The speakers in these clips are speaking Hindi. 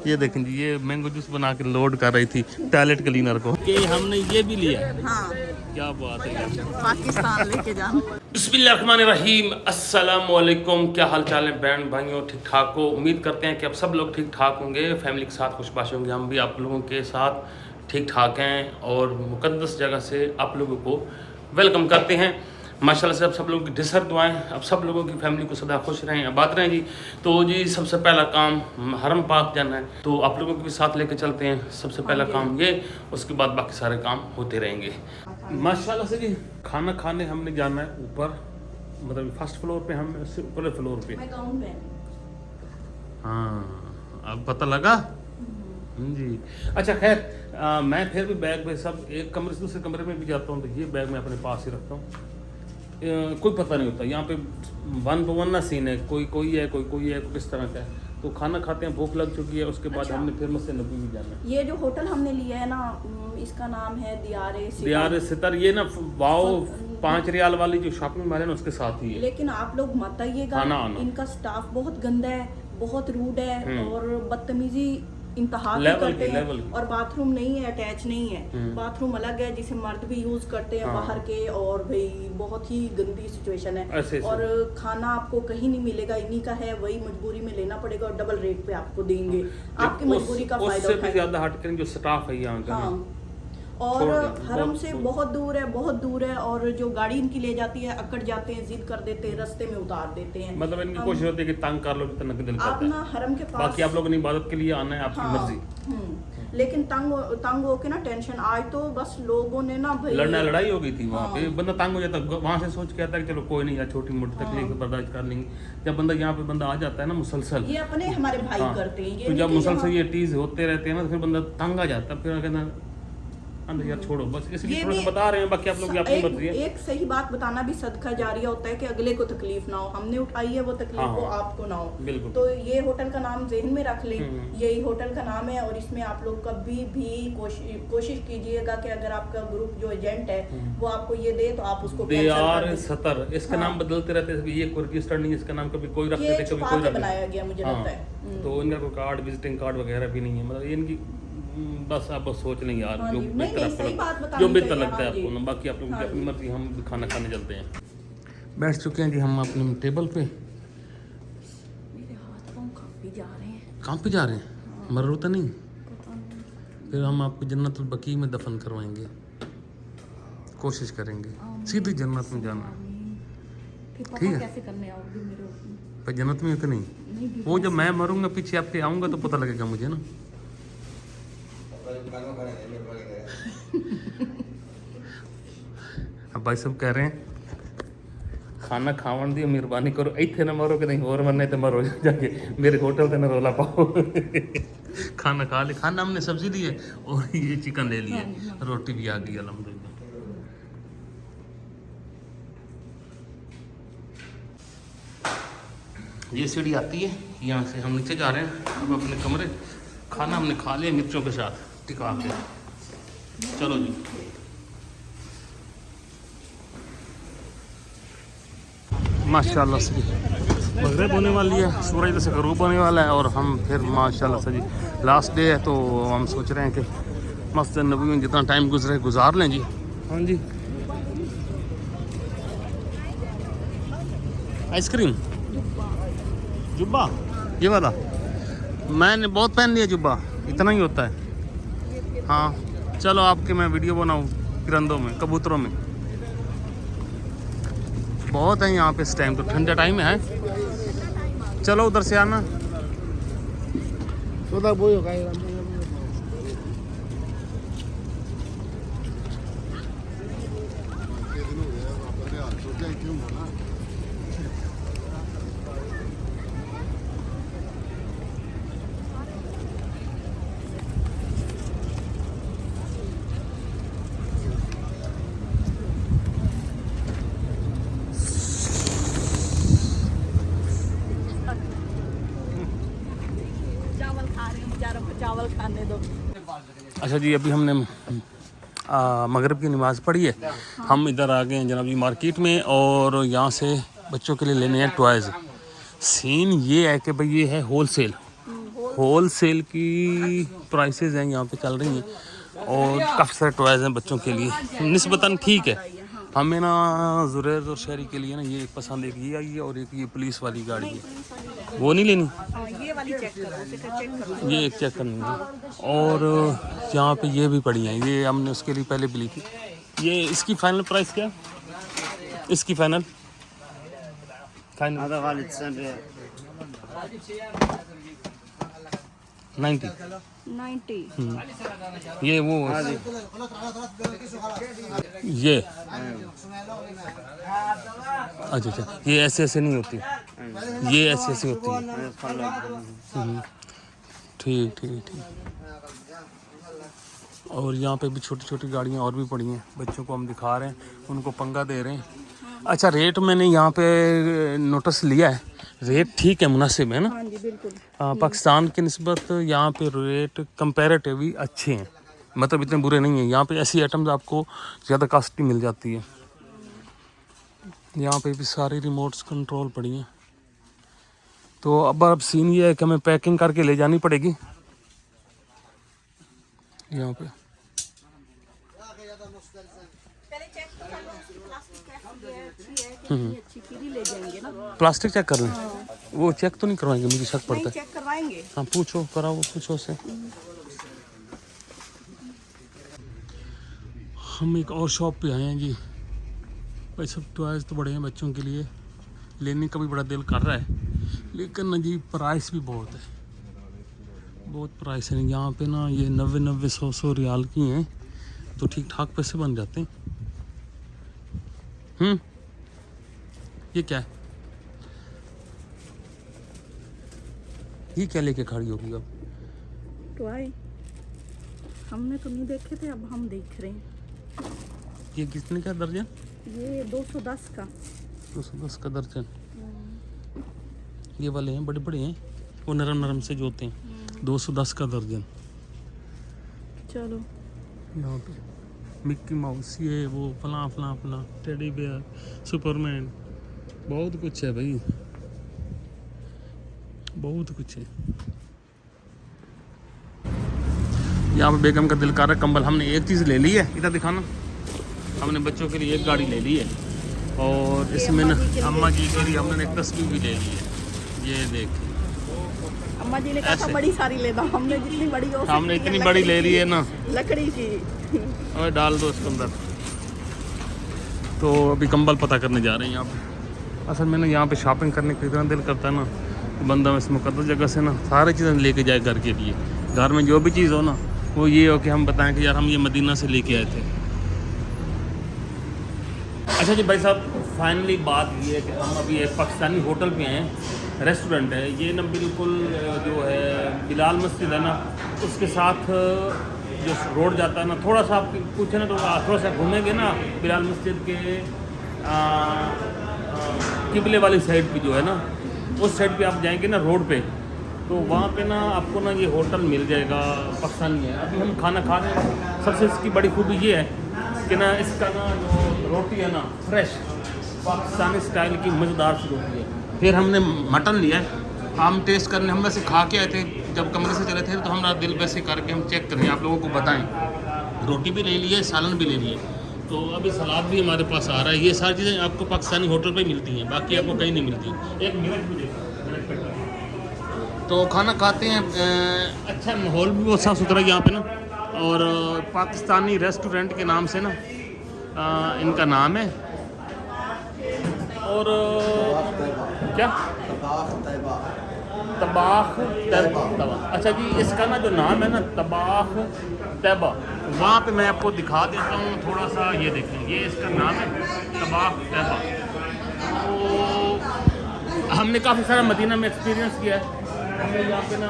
ये देखें जी, ये मैंगो जूस बना के लोड कर रही थी टॉयलेट क्लीनर को कि हमने ये भी लिया। हाँ, क्या बात है। पाकिस्तान लेके जाना। बिस्मिल्लाहिर्रहमानिर्रहीम, अस्सलाम वालेकुम। क्या हाल चाल है बहन भाइयों, ठीक ठाक हो? उम्मीद करते हैं कि आप सब लोग ठीक ठाक होंगे, फैमिली के साथ खुशबाश होंगे। हम भी आप लोगों के साथ ठीक ठाक हैं और मुकद्दस जगह से आप लोगों को वेलकम करते हैं। माशाल्लाह से अब सब लोगों की ढेर दुआएं, अब सब लोगों की फैमिली को सदा खुश रहें, आबाद रहें जी। तो जी सबसे पहला काम हरम पाक जाना है, तो आप लोगों को भी साथ लेके चलते हैं। सबसे पहला काम ये, उसके बाद बाकी सारे काम होते रहेंगे माशाल्लाह से जी। खाना खाने हमने जाना है ऊपर, मतलब फर्स्ट फ्लोर पे, हम उससे ऊपर फ्लोर पे। हाँ, अब पता लगा जी। अच्छा खैर, मैं फिर भी बैग में सब एक कमरे से दूसरे कमरे में भी जाता हूँ, तो ये बैग मैं अपने पास ही रखता हूँ। कोई पता नहीं होता यहाँ पे, वन टू वन ना सीन है, कोई कोई है, कोई है, किस तरह का है। तो खाना खाते हैं, भूख लग चुकी है, उसके बाद हमने फिर मस्जिद नबी भी जाना है। ये जो होटल हमने लिया है ना, इसका नाम है दियार सितर। ये ना वाओ 5 रियाल वाली जो शॉपिंग मॉल है ना, उसके साथ ही है। लेकिन आप लोग मत आइएगा, इनका स्टाफ बहुत गंदा है, बहुत रूड है और बदतमीजी इंतहा की करते हैं। और बाथरूम नहीं है, अटैच नहीं है, बाथरूम अलग है जिसे मर्द भी यूज करते हैं बाहर के। और भाई बहुत ही गंदी सिचुएशन है। और खाना आपको कहीं नहीं मिलेगा, इन्हीं का है, वही मजबूरी में लेना पड़ेगा और डबल रेट पे आपको देंगे। आपकी मजबूरी का फायदा उससे भी ज्यादा हट कर जो स्टाफ है यहाँ का। और हरम से बहुत दूर है। और जो गाड़ी इनकी ले जाती है, अकड़ जाते हैं, जिद कर देते हैं, रास्ते में उतार देते हैं। मतलब इनकी कोशिश होती है कि तंग कर लो जितना दिल करता है। आप ना हरम के पास, बाकी आप लोगों ने इबादत के लिए आना है, आपकी मर्जी। लेकिन तंग होके ना टेंशन आज तो बस लोगों ने ना भाई लड़ाई हो गई थी वहाँ पे। बंदा तंग हो जाता, वहाँ से सोच के आता है कि चलो कोई नहीं यार, छोटी मोटी तकलीफ बर्दाश्त कर लेंगे। जब बंदा यहाँ पे बंदा आ जाता है ना मुसलसल, ये अपने हमारे भाई करते हैं, तो जब मुसलसल ये टीज होते रहते हैं ना, तो फिर बंदा तंग आ जाता है। फिर कहना यार छोड़ो बस, इसलिए थोड़ा सा बता रहे हैं। बाकी आप लोग अपनी मर्जी है। एक सही बात बताना भी सदका जारिया होता है कि अगले को तकलीफ ना हो। हमने उठाई है वो तकलीफ को आपको ना हो। बिल्कुल। तो ये होटल का नाम ज़हन में रख लें, यही होटल का नाम है। और इसमें आप लोग कभी भी कोशिश कीजिएगा कि अगर आपका ग्रुप जो एजेंट है वो आपको ये दे तो आप उसको दियार सतर। इसका नाम बदलते रहते हैं, ये कोई रजिस्टर नहीं है इसका नाम, कभी कोई रखते थे, कभी कोई बनाया गया मुझे लगता है। तो इनका कोई कार्ड, विजिटिंग कार्ड वगैरह भी नहीं है। मतलब इनकी बस आप सोच नहीं यार, जो बेहतर लगता है आपको ना। बाकी आप लोगों की अपनी मर्जी। हम खाना खाने चलते हैं। बैठ चुके हैं जी हम अपने टेबल पे। कहाँ पे जा रहे हैं? मर तो नहीं? फिर हम आपको जन्नतुल बकी में दफन करवाएंगे, कोशिश करेंगे सीधी जन्नत में जाना। ठीक है? पर जन्नत में तो नहीं, वो जब मैं मरूंगा पीछे आपके आऊँगा तो पता लगेगा मुझे ना। अब भाई सब कह रहे हैं खाना खावन दी मेहरबानी करो, इतने ना मरो कि नहीं और मरने तो मरो जाके मेरे होटल से ना रोला पाओ। खाना खा ले। खाना हमने सब्जी दी है और ये चिकन ले लिया, रोटी भी आ गई अल्हम्दुलिल्लाह। ये सीढ़ी आती है, यहाँ से हम नीचे जा रहे हैं अब अपने कमरे। खाना हमने खा लिया मिर्चों के साथ टिका के। चलो जी। माशाल्लाह से मगरिब होने वाली है, सूरज से गरूब होने वाला है और हम फिर माशाल्लाह से जी लास्ट डे है, तो हम सोच रहे हैं कि मस्जिद नबी में जितना टाइम गुजार लें जी। हाँ जी, आइसक्रीम जुब्बा ये वाला मैंने बहुत पहन लिया जुब्बा, इतना ही होता है। हाँ चलो आपके मैं वीडियो बनाऊँ परिंदों में, कबूतरों में। बहुत है यहाँ पे इस टाइम, तो ठंडा टाइम है। चलो उधर से आना। चावल खाने दो। अच्छा जी, अभी हमने मगरिब की नमाज़ पढ़ी है। हम इधर आ गए हैं जनाब जी मार्केट में, और यहाँ से बच्चों के लिए लेने हैं टॉयज़। सीन ये है कि भाई ये है होल सेल होल सेल की प्राइसेस हैं यहाँ पे चल रही हैं, और काफ़ी सारे टॉयज़ हैं बच्चों के लिए, निस्बतन ठीक है। हमें ना जुरैर और शहरी के लिए ना ये एक पसंद, एक ये आई है और एक ये पुलिस वाली गाड़ी है, वो नहीं लेनी, ये वाली चेक करो, ये एक चेक करनी है। और यहाँ पे ये भी पड़ी हैं, ये हमने उसके लिए पहले भी ली थी। ये इसकी फाइनल प्राइस क्या, इसकी फाइनल 90। ये वो ये अच्छा, ये ऐसे नहीं होती, ये ऐसे होती है। ठीक। और यहाँ पे भी छोटी छोटी गाड़ियाँ और भी पड़ी हैं, बच्चों को हम दिखा रहे हैं, उनको पंगा दे रहे हैं। अच्छा, रेट मैंने यहाँ पे नोटिस लिया है, रेट ठीक है, मुनासिब है ना। हाँ जी, बिल्कुल। पाकिस्तान की निस्बत यहाँ पे रेट कंपैरेटिवली अच्छे हैं, मतलब इतने बुरे नहीं हैं। यहाँ पे ऐसी आइटम्स आपको ज़्यादा कॉस्टली मिल जाती है। यहाँ पे भी सारी रिमोट्स कंट्रोल पड़ी हैं। तो अब सीन ये है कि हमें पैकिंग करके ले जानी पड़ेगी यहाँ पे। प्लास्टिक चेक कर लें, वो चेक तो नहीं करवाएंगे, मुझे शक पड़ता है। चेक करवाएंगे। हाँ पूछो, कराओ, पूछो से। हम एक और शॉप पे आए हैं जी, भाई सब टॉयज़ तो बड़े हैं बच्चों के लिए, लेने का भी बड़ा दिल कर रहा है, लेकिन ना जी प्राइस भी बहुत है, बहुत प्राइस है। यहाँ पे ना ये 90 100 रियाल की हैं, तो ठीक ठाक पैसे बन जाते हैं। ये क्या है, ये क्या लेके खड़ी होगी अब? टॉय हमने तो नहीं देखे थे, अब हम देख रहे हैं। ये कितने का दर्जन? ये 210 का। 210 का दर्जन। ये वाले हैं, बड़े बड़े हैं, वो नरम से जो होते हैं। 210 का दर्जन। चलो, यहाँ पे मिक्की माउस, ये वो फला टेडी बेयर, सुपरमैन, बहुत कुछ है भाई, बहुत कुछ है। यहाँ पे बेगम का दिल कर रहा है कंबल, हमने एक चीज़ ले ली है, इधर दिखाना, हमने बच्चों के लिए एक गाड़ी ले ली है, और इसमें ना अम्मा जी के लिए हमने एक तस्वीर भी ले ली है। ये देख, अम्मा जी ने कहा था बड़ी सारी लेना, हमने जितनी बड़ी हो, हमने इतनी बड़ी ले ली है ना, लकड़ी की। और डाल दो इसके अंदर। तो अभी कंबल पता करने जा रहे हैं यहाँ पे। असल में ना यहाँ पे शॉपिंग करने का इतना दिल करता है ना, बंदा इस मुकद्दस जगह से ना सारी चीज़ें लेके जाए घर के लिए। घर में जो भी चीज़ हो ना, वो ये हो कि हम बताएं कि यार हम ये मदीना से लेके आए थे। अच्छा जी भाई साहब, फाइनली बात ये है कि हम अभी एक पाकिस्तानी होटल पे हैं, रेस्टोरेंट है ये ना, बिल्कुल जो है बिलाल मस्जिद है ना, उसके साथ जो रोड जाता है ना, थोड़ा सा आप पूछे ना तो थोड़ा सा घूमेंगे ना, बिलाल मस्जिद के किबले वाली साइड पे जो है ना, उस साइड पे आप जाएंगे ना रोड पे, तो वहाँ पे ना आपको ना ये होटल मिल जाएगा, पाकिस्तानी है। अभी हम खाना खा रहे हैं। सबसे इसकी बड़ी खूबी ये है कि ना इसका ना जो रोटी है ना, फ्रेश पाकिस्तानी स्टाइल की मज़ेदार सी रोटी है। फिर हमने मटन लिया है, हम टेस्ट करने, हम वैसे खा के आए थे जब कमरे से चले थे, तो हमारा दिल वैसे करके हम चेक करें, आप लोगों को बताएं। रोटी भी ले ली है, सालन भी ले लिए, तो अभी सलाद भी हमारे पास आ रहा है। ये सारी चीज़ें आपको पाकिस्तानी होटल पे मिलती हैं, बाकी आपको कहीं नहीं मिलती। एक मिनट भी देखो, तो खाना खाते हैं। अच्छा माहौल भी बहुत साफ़ सुथरा है यहाँ पे ना, और पाकिस्तानी रेस्टोरेंट के नाम से ना इनका नाम है। और क्या, तबाख तैबा। अच्छा जी, इसका ना जो नाम है ना, तबाख तैबा, वहाँ पे मैं आपको दिखा देता हूँ थोड़ा सा। ये देखें, ये इसका नाम है, तबाख तैबा। तो हमने काफ़ी सारा मदीना में एक्सपीरियंस किया है, हमने यहाँ पे ना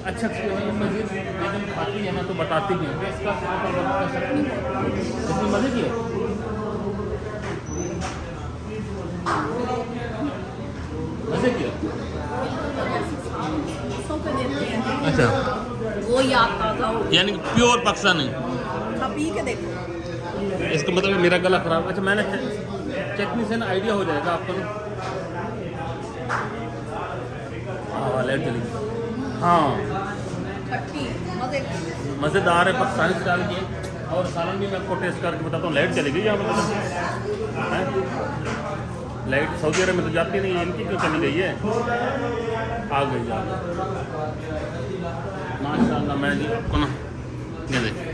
अच्छा एक्सपीरियंस। मज़ीद एकदम खाती है ना तो बताती भी है इसका कितनी मज़े की है। मज़े की है। अच्छा, वो याद ताज़ा हो, यानी कि प्योर पाकिस्तानी। पी के देखो, इसका मतलब मेरा गला खराब। अच्छा, मैंने चटनी से ना आइडिया हो जाएगा आपको ना। हाँ, लाइट चली। हाँ, मज़ेदार है, पाकिस्तानी स्टाइल की। और सालन भी मैं आपको टेस्ट करके बताता हूँ। लाइट चली गई यहाँ पर, लाइट सऊदी अरब में तो जाती नहीं है, इनकी क्यों चली गई है? आ गई माशाल्लाह। मैं जी आपको ना ये देखिए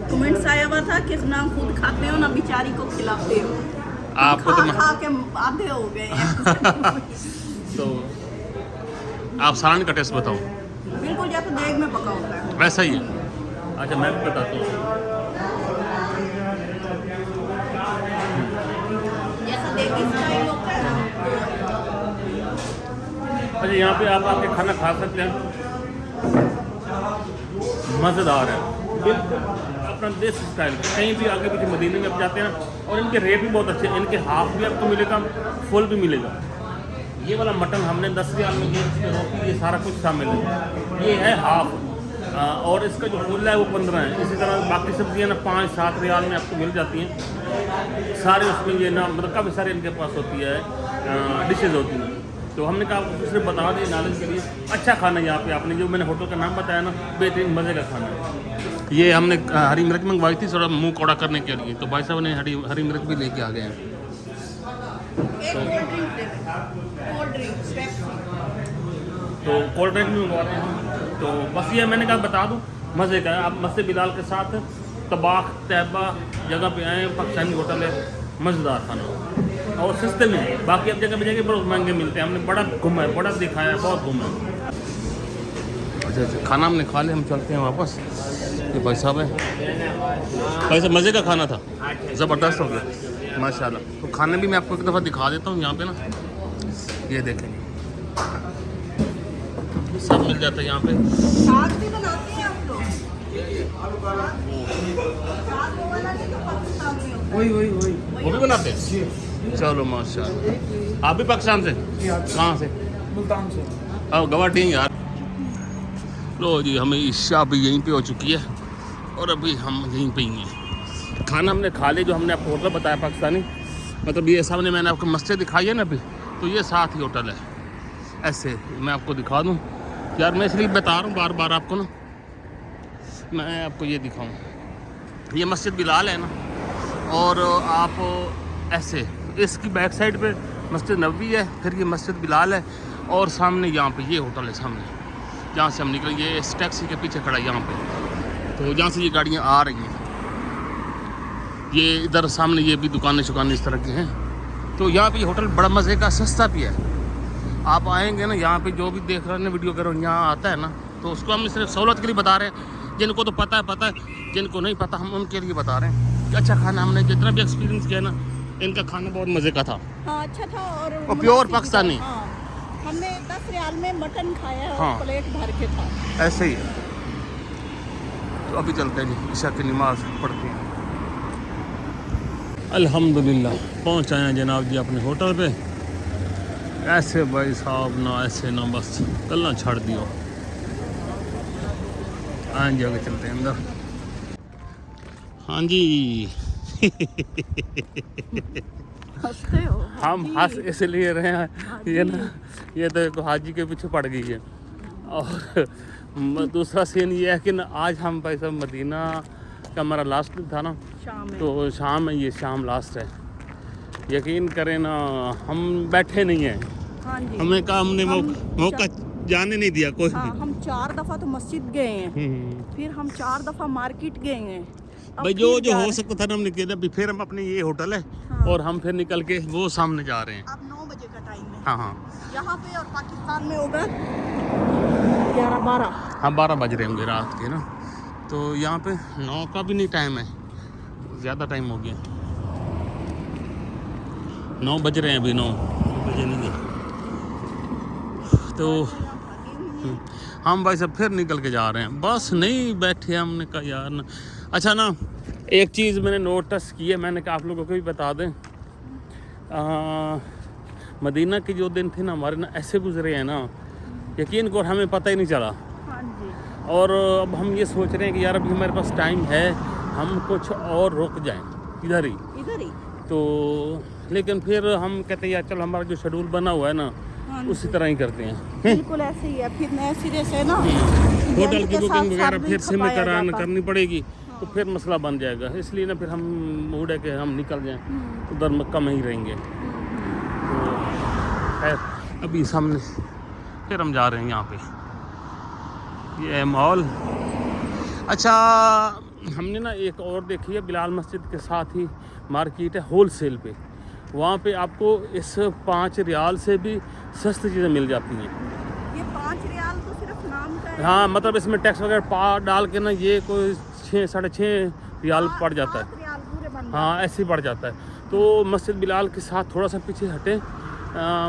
कमेंट्स आया हुआ था कि ना खुद खाते हो ना बेचारी को खिलाते हो। आपको तो खा के आधे हो गए हैं। तो आप सालन का टेस्ट बताओ। बिल्कुल जैसे देग में पका होता है वैसा ही है। अच्छा मैं भी बताता हूँ। जैसा देगी स्टाइल होता है ना। अच्छा यहाँ पे आप आके खाना खा सकते हैं, मज़ेदार है बिल्कुल अपना देसी स्टाइल। कहीं भी आगे पीछे मदीने में आप जाते हैं ना, और इनके रेट भी बहुत अच्छे हैं। इनके हाफ भी आपको मिलेगा, फुल भी मिलेगा। ये वाला मटन हमने 10 रियाल में, ये रोटी, ये सारा कुछ शामिल है। ये है हाफ, और इसका जो फुल है वो 15 है। इसी तरह बाकी सब्जियाँ ना 5-7 रियाल में आपको मिल जाती हैं सारे। उसमें ये ना मतलब काफ़ी सारे इनके पास होती है डिशेज़ होती हैं। तो हमने कहा आपको सिर्फ बता दें नॉलेज के लिए। अच्छा खाना यहाँ पे आपने जो मैंने होटल का नाम बताया ना, बेहतरीन मज़े का खाना है। ये हमने हरी मिर्च मंगवाई थी थोड़ा मुंह कौड़ा करने के लिए, तो भाई साहब ने हरी मिर्च भी लेके आ गए हैं। तो कोल्ड ड्रिंक भी मंगवा रहे हैं। तो बस ये मैंने कहा बता दूँ, मज़े का है। आप मस्जिद बिलाल के साथ तबाख तैयबा जगह पे आए, पाकिस्तानी होटल है, मज़ेदार खाना और सस्ते में। बाकी अब जगह पे जाके बहुत महंगे मिलते हैं। हमने बड़ा घूमा है, बड़ा दिखाया है, बहुत घूमा है। अच्छा खाना हमने खा लिया, हम चलते हैं वापस। ये भाई साहब है, भाई साहब मज़े का खाना था, ज़बरदस्त हो गया माशाल्लाह। तो खाने भी मैं आपको एक दफ़ा दिखा देता हूँ यहाँ पे ना, ये देखें सब मिल जाता है यहाँ पे। साग भी बनाते हैं आप लोग? साग वो वाला नहीं जो पाकिस्तान में होता है? वही वो भी बनाते हैं। चलो माशाल्लाह। आप भी पाकिस्तान से? कहाँ से? मुल्तान से। अब गवाटी यार। लो जी हमें ईशा भी यहीं पे हो चुकी है और अभी हम यहीं पे ही हैं। खाना हमने खा लिया, जो हमने आपको होटल बताया पाकिस्तानी, मतलब ये सामने मैंने आपको मस्जिद दिखाई है ना अभी, तो ये साथ ही होटल है। ऐसे मैं आपको दिखा दूँ यार, मैं इसलिए बता रहा हूँ बार बार आपको ना, मैं आपको ये दिखाऊँ। ये मस्जिद बिलाल है ना, और आप ऐसे इसकी बैक साइड पे मस्जिद नबवी है, फिर ये मस्जिद बिलाल है, और सामने यहाँ पे ये होटल है सामने, जहाँ से हम निकले। ये इस टैक्सी के पीछे खड़ा है यहाँ पे, तो जहाँ से ये गाड़ियाँ आ रही हैं, ये इधर सामने ये भी दुकानें इस तरह की हैं। तो यहाँ पे ये होटल बड़ा मज़े का, सस्ता भी है। आप आएंगे ना यहाँ पे, जो भी देख रहे हैं वीडियो करो यहाँ आता है ना, तो उसको हम सिर्फ सहूलत के लिए बता रहे हैं। जिनको तो पता है, जिनको नहीं पता हम उनके लिए बता रहे हैं कि अच्छा खाना हमने जितना भी एक्सपीरियंस किया ना, इनका खाना बहुत मज़े का था। हाँ अच्छा था, और प्योर पाकिस्तानी। हाँ, हमने 10 रियाल में मटन खाया और हाँ। प्लेट भर के था। ऐसे ही है। तो अभी चलते हैं जी, ईशा की नमाज़ पढ़ते हैं। अल्हम्दुलिल्लाह पहुँच आए हैं जनाब जी अपने होटल पे। ऐसे भाई साहब ना, ऐसे ना, बस कल्ला छाड़ दियो। हाँ जी आगे चलते हैं अंदर। हाँ जी हंसते हो? हम हंस इसलिए रहे हैं, ये ना, ये तो एक हाजी के पीछे पड़ गई है। और दूसरा सीन ये है कि ना, आज हम भाई साहब मदीना का हमारा लास्ट था ना, शाम है। तो शाम है, ये शाम लास्ट है। यकीन करें ना, हम बैठे नहीं हैं। हाँ जी। हमने कहा हमने मौका जाने नहीं दिया कोई। हाँ, हम 4 दफ़ा तो मस्जिद गए हैं, फिर हम 4 दफ़ा मार्केट गए हैं। भाई जो हो सकता था ना हमने किया था। फिर हम अपने ये होटल है, हाँ। और हम फिर निकल के वो सामने जा रहे हैं। अब 9 बजे का टाइम है हाँ हाँ यहाँ पे, और पाकिस्तान में होगा 11-12। हाँ 12 बज रहे होंगे रात के ना। तो यहाँ पे 9 का भी नहीं टाइम है, ज़्यादा टाइम हो गया। 9 बज रहे हैं अभी, 9 बजे नहीं गए। तो हम भाई सब फिर निकल के जा रहे हैं, बस नहीं बैठे। हमने कहा यार ना, अच्छा ना एक चीज़ मैंने नोटिस की है, मैंने कहा आप लोगों को भी बता दें। मदीना के जो दिन थे ना हमारे ना, ऐसे गुजरे हैं ना, यकीन करो हमें पता ही नहीं चला। हाँ जी। और अब हम ये सोच रहे हैं कि यार अभी हमारे पास टाइम है, हम कुछ और रुक जाएं इधर ही। इधर ही। तो लेकिन फिर हम कहते हैं यार चल, हमारा जो शेड्यूल बना हुआ है ना, हाँ जी। उसी तरह ही करते हैं। बिल्कुल ऐसे ही है, फिर नए सिरे से ना होटल की के साथ बुकिंग वगैरह फिर से में खपाया जाता। करनी पड़ेगी, तो फिर मसला बन जाएगा। इसलिए ना फिर हम मूड है कि हम निकल जाएं, उधर मक्का में ही रहेंगे। तो खैर अभी सामने फिर हम जा रहे हैं, यहाँ पे ये है मॉल। अच्छा, हमने ना एक और देखी है, बिलाल मस्जिद के साथ ही मार्केट है होल सेल पे। वहाँ पे आपको इस 5 रियाल से भी सस्ती चीज़ें मिल जाती हैं। ये 5 रियाल तो सिर्फ नाम का है। हाँ, मतलब इसमें टैक्स वगैरह डाल के ना ये कोई 6 साढ़े 6 रियाल पड़ जाता है। 7 रियाल पूरे बन हाँ, ऐसे ही पड़ जाता है। तो मस्जिद बिलाल के साथ थोड़ा सा पीछे हटे,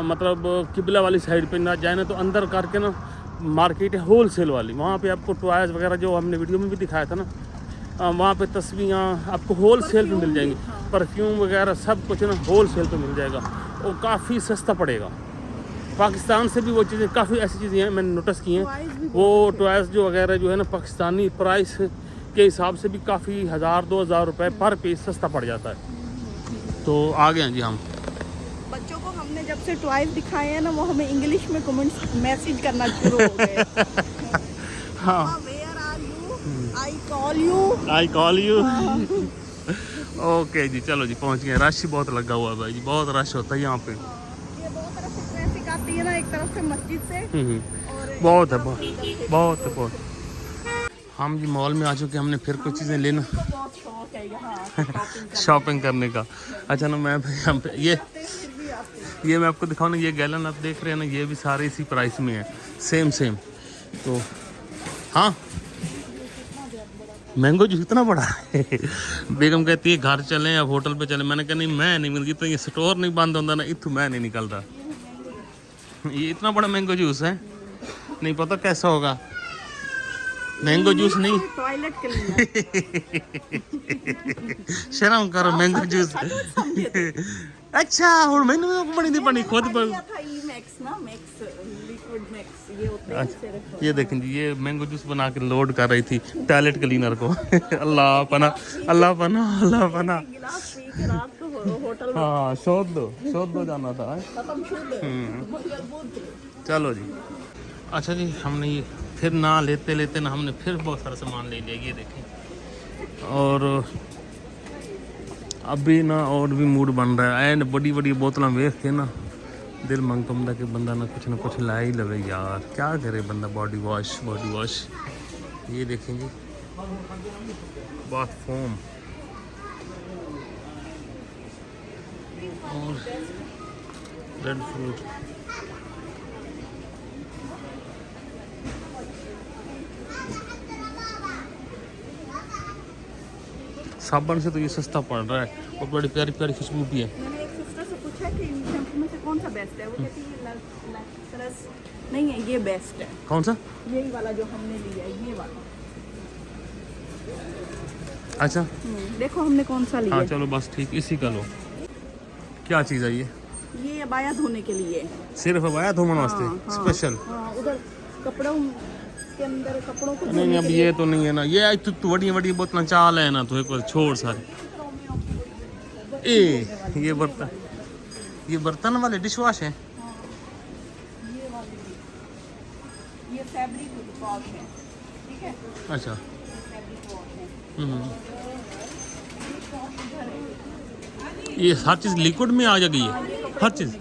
मतलब किबला वाली साइड पे ना जाए ना, तो अंदर करके ना मार्केट है होल सेल वाली। वहाँ पे आपको टॉयज़ वगैरह जो हमने वीडियो में भी दिखाया था ना, वहाँ पे तस्वीरें आपको होल सेल पे मिल जाएंगी। परफ्यूम वगैरह सब कुछ ना होल सेल पे मिल जाएगा और काफ़ी सस्ता पड़ेगा। पाकिस्तान से भी वो चीज़ें काफ़ी ऐसी चीज़ें हैं मैंने नोटिस की हैं, वो टॉयज़ जो वगैरह जो है ना पाकिस्तानी प्राइस के हिसाब से भी काफ़ी 1000-2000 रुपये पर पीस सस्ता पड़ जाता है। तो आ गए हैं जी हम। बच्चों को हमने जब से टॉयज दिखाए हैं ना, वो हमें इंग्लिश में कमेंट्स मैसेज करना शुरू हो गए। हाँ, where are you, I call you, I call you. Okay जी, चलो जी पहुंच गए। रश ही बहुत लगा हुआ है भाई जी, बहुत रश होता है यहाँ पे। ये दो तरफ से ट्रैफिक आती है ना, एक तरफ से मस्जिद से और बहुत है, बहुत। हम जी मॉल में आ चुके, हमने फिर कुछ चीज़ें लेना, बहुत शौक है यहाँ शॉपिंग करने का। अच्छा ना, मैं हम ये मैं आपको दिखाऊँ ना, ये गैलन आप देख रहे हैं ना, ये भी सारे इसी प्राइस में है, सेम। तो हाँ, मैंगो जूस इतना बड़ा है। बेगम कहती है घर चलें या होटल पे चलें। मैंने कहा नहीं, मैं नहीं, मिल तो ये स्टोर नहीं बंद होता ना, इतू मैं नहीं निकलता। ये इतना बड़ा मैंगो जूस है, नहीं पता कैसा होगा। मैंगो जूस नहीं, टॉयलेट के लिए शर्म करो, मैंगो जूस। अच्छा, और मैंने बड़ी दी पड़ी खुद पर। अच्छा, ये देखें जी, ये मैंगो जूस बना के लोड कर रही थी टॉयलेट क्लीनर को। अल्लाह पना। हाँ, शोध दो जाना था। चलो जी। अच्छा जी, हमने ये फिर ना लेते ना हमने फिर बहुत सारा सामान ले लिया, ये देखें। और अभी ना और भी मूड बन रहा है, एंड बड़ी बोतलें वेख के ना दिल मंगता कि बंदा ना कुछ ला ही लवे यार, क्या करे बंदा। बॉडी वॉश ये देखें जी, बाथ फोम और रेड फ्रूट। साबुन से तो ये सस्ता पड़ रहा है और बड़ी प्यारी खुशबू भी है। मैंने एक सिस्टर से पूछा कि इन शैम्पू में से कौन सा बेस्ट है, वो कहती है लक्सरस नहीं है, ये बेस्ट है। कौन सा? यही वाला जो हमने लिया है, ये वाला। अच्छा, देखो हमने कौन सा लिया। हाँ चलो बस ठीक, इसी का लो। क्या चीज़ है ये अबाया धोने के लिए, सिर्फ अबाया धोने वास्ते स्पेशल। हाँ, उधर कपड़ों के अंदर कपड़ों को नहीं, अब ये तो नहीं है ना, ये तो बड़ी बोतल चाल है ना, तो एक बार छोड़ सारे। ये बर्तन वाले डिश वॉश है। ये फैब्रिक वॉश है, ठीक है। अच्छा, फैब्रिक वॉश है। ये हर चीज़ लिक्विड में आ जाएगी, ये हर चीज़।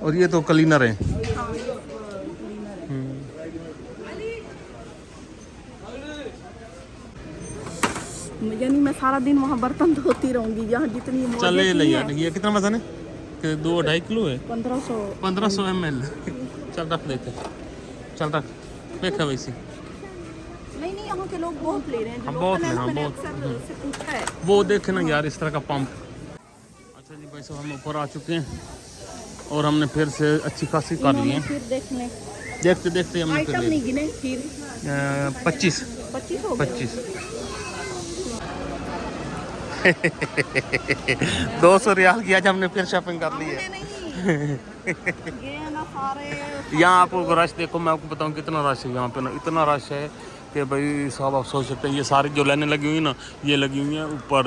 और ये तो क्लीनर है। यानी मैं सारा दिन वहाँ बर्तन धोती रहूंगी, यहाँ जितनी चले यार। ये कितना वजन है? 2-2.5 किलो है। 1500 ml। चल रख देते, चल रख देखा वैसे। नहीं यहाँ के लोग बहुत ले रहे हैं, हम बहुत ले, हाँ बहुत। वो देखे ना यार, इस तरह का पंप। अच्छा जी भाई साहब, हम ऊपर आ चुके हैं और हमने फिर से अच्छी खासी कर ली है। फिर देखते हमने फिर नहीं गिने, फिर 25 हो गए। 25 200 रियाल की आज हमने फिर शॉपिंग कर ली है। यहाँ आपको रश देखो, मैं आपको बताऊँ कितना रश है यहाँ पे ना, इतना रश है कि भाई साहब आप सोच सकते हैं। ये सारी जो लाइनें लगी हुई ना, ये लगी हुई हैं ऊपर,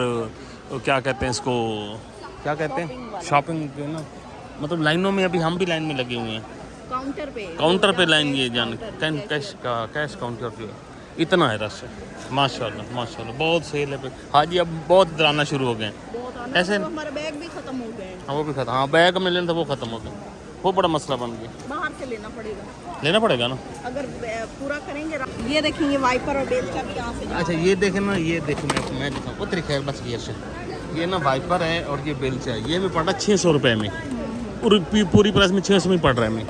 क्या कहते हैं इसको, क्या कहते हैं, शॉपिंग के ना, मतलब लाइनों में अभी हम भी लाइन में लगे हुए हैं, काउंटर पे लाइन ये जान कैश काउंटर जो है इतना है रश है। माशाल्लाह माशाल्लाह बहुत सेल है। हाँ जी अब बहुत इधर आना शुरू हो गए हैं ऐसे। हमारे बैग भी खत्म हो गए। हाँ वो भी खत्म, हाँ बैग में लेना था वो खत्म हो गया, वो बड़ा मसला बन गया। बाहर से लेना पड़ेगा ना अगर पूरा करेंगे। ये देखेंगे वाइपर और बेल्ट का भी यहाँ से। अच्छा ये देखें ना, ये देखो मैं दिखाऊँ उतरी खैर बस ये से ये ना वाइपर है और ये बेल्ट है, ये भी पड़ रहा है 600 रुपये में। पूरी प्राइस में 600 में पड़ रहा है मैं,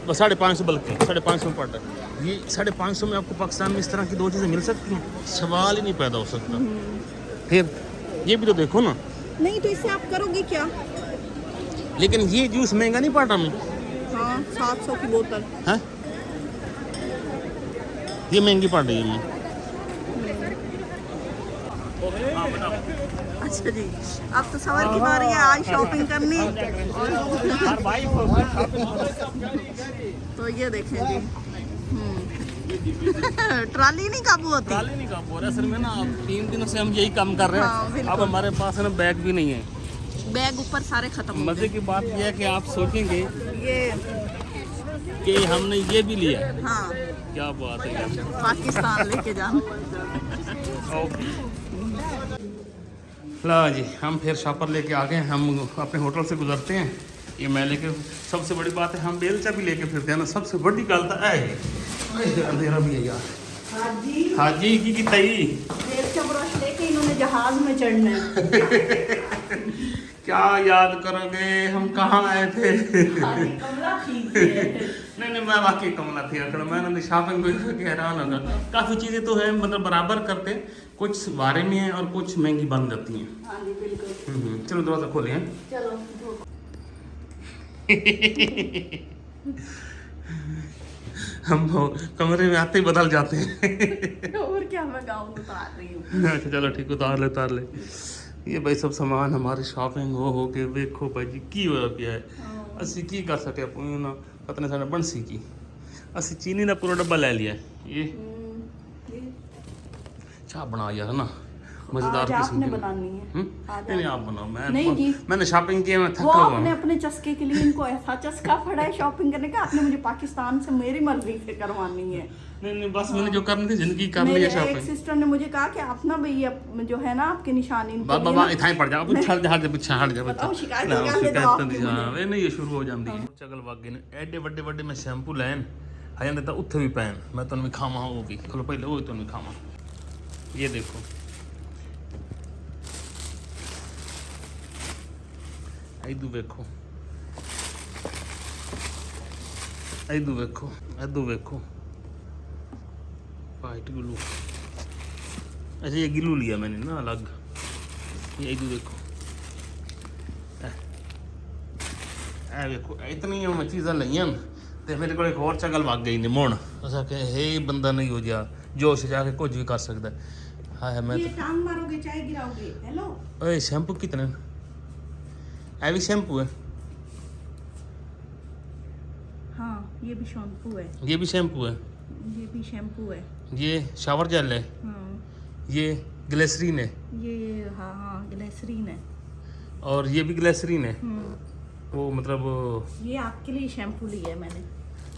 बस 550 बल्कि 550 में पड़ रहा है। ये 550 में आपको पाकिस्तान में इस तरह की दो चीज़ें मिल सकती हैं, सवाल ही नहीं पैदा हो सकता। फिर ये भी तो देखो ना। नहीं तो इससे आप करोगे क्या? लेकिन ये जूस महंगा नहीं पड़ रहा मैं। हाँ 700 की बोतल है, ये महंगी पड़ रही है मैं। अच्छा जी अब तो सवार की बारी है आज शॉपिंग करनी। तो ये देखें जी ट्राली नहीं काबू होती। ट्राली नहीं काबू हो रहा असल में ना, 3 दिनों से हम यही काम कर रहे हैं। हाँ, अब हमारे पास है ना बैग भी नहीं है, बैग ऊपर सारे खत्म। मजे की बात यह है कि आप सोचेंगे ये कि हमने ये भी लिया। हाँ क्या बात है, पाकिस्तान लेके जाना। ला जी हम फिर शॉपर लेके आ गए, हम अपने होटल से गुजरते हैं। ये मैं लेके, सबसे बड़ी बात है हम बेलचा भी लेके फिरते हैं ना, सबसे बड़ी गल तो है अंधेरा भी है यार। हाँ जी की तई बेलचा ब्रश लेके इन्होंने जहाज में चढ़ना है। क्या याद करोगे हम कहाँ आए थे? कमला थी। नहीं मैं वाकई कमला थी अकड़, मैंने शॉपिंग को हैरान होगा। काफ़ी चीज़ें तो है मतलब बराबर करते, कुछ बारे में है और कुछ महंगी बन जाती हैं। हाँ जी बिल्कुल। चलो दरवाजा खोले हैं। चलो हम कमरे में आते ही बदल जाते हैं। और क्या, मैं गाउन उतार रही हूँ। अच्छा चलो ठीक, उतार ले। ये भाई सब सामान हमारी शॉपिंग हो के देखो भाई जी की होया पिया है। असी की कर सके ना पता साढ़े बनसी की, असी चीनी का पूरा डब्बा ले लिया है। ये चाह बना यार ना मजेदार किस्म की बनानी है। नहीं आप बनाओ, मैंने शॉपिंग की, मैं वो आपने अपने चस्के के लिए इनको ऐसा चस्का पड़ा है शॉपिंग करने का, आपने मुझे पाकिस्तान से मेरी मर्जी से करवानी है। नहीं बस मैंने जो करनी थी जिंदगी कर ली है शॉपिंग। एक सिस्टर ने मुझे कहा कि आप ना भैया जो है ना आपके निशानी बाबा इतना ही पड़ जाओ, हट जा बच्चा शिकायत नहीं ये शुरू हो जाती है। चगल वागे ने एडे बड़े मैं शैम्पू लैन आ जाते तो उत्थे भी पैन मैं तुम भी खावा वो भी चलो पहले वो तुम भी खावा। ये देखो इधू वेखो इधू वेखो वाइट ग्लू। अच्छा ये ग्लू लिया मैंने ना अलग, ये इधू देखो वेखो इतनी चीज़ा लिया तो मेरे को एक और चगल वग गई ने मुण असा कि हे बंदा नहीं हो जा जोश जाके कुछ भी कर सकता है। हाँ मैं ये टांग मारोगे चाय गिराओगे। हेलो ओए शैम्पू कितने है भी शैम्पू है? हाँ ये भी शैम्पू है। ये भी शैम्पू है। ये भी शैम्पू है। ये शावर जेल है। हाँ ये ग्लिसरीन है। ये हाँ ग्लिसरीन है। और ये भी ग्लिसरीन है। वो मतलब ये आपके लिए शैम्पू लिया है मैंने।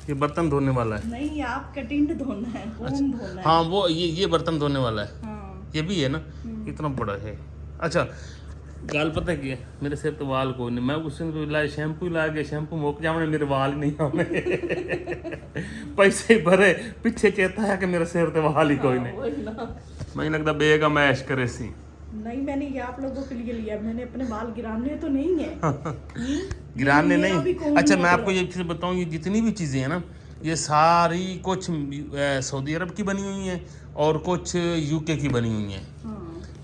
ये बर्तन धोने वाला है? नहीं आपका टिंड धोना है। अच्छा, धोना हाँ वो ये बर्तन धोने वाला है। हाँ। ये भी है ना, इतना बड़ा है। अच्छा गाल पता है मेरे सिर तो वाल कोई नहीं, मैं उस दिन तो लाए शैम्पू ला के शैम्पू मुक जाने मेरे वाल नहीं आने। पैसे भरे पीछे चेता है कि मेरे सिर तो वाल ही कोई नहीं। मुझे लगता बेगा मैश करे सी। नहीं मैंने ये आप लोगों के लिए लिया, मैंने अपने बाल गिराने तो नहीं है। गिराने नहीं। अच्छा मैं आपको ये चीज़ बताऊँ, ये जितनी भी चीज़ें हैं ना ये सारी कुछ सऊदी अरब की बनी हुई हैं और कुछ यूके की बनी हुई हैं।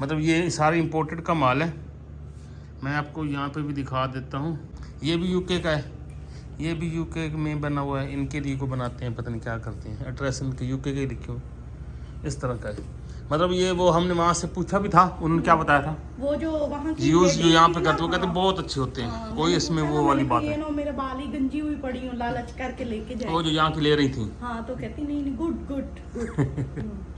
मतलब ये सारी इम्पोर्टेड का माल है। मैं आपको यहाँ पे भी दिखा देता हूँ, ये भी यूके का है, ये भी यूके में बना हुआ है। इनके लिए को बनाते हैं, पता नहीं क्या करते हैं, एड्रेस इनके यूके के लिखे हो इस तरह का है। मतलब ये वो हमने वहाँ से पूछा भी था, उन्होंने क्या बताया था, वो जो वहाँ की यूज जो यहाँ पे करते वो कहते बहुत अच्छे होते हैं। कोई इसमें वो वाली बात है। मेरे बाल ही गंजी हुई पड़ी हूँ, लालच करके लेके जाए। वो जो यहाँ की ले रही थी हाँ तो कहती नहीं गुड गुड गुड।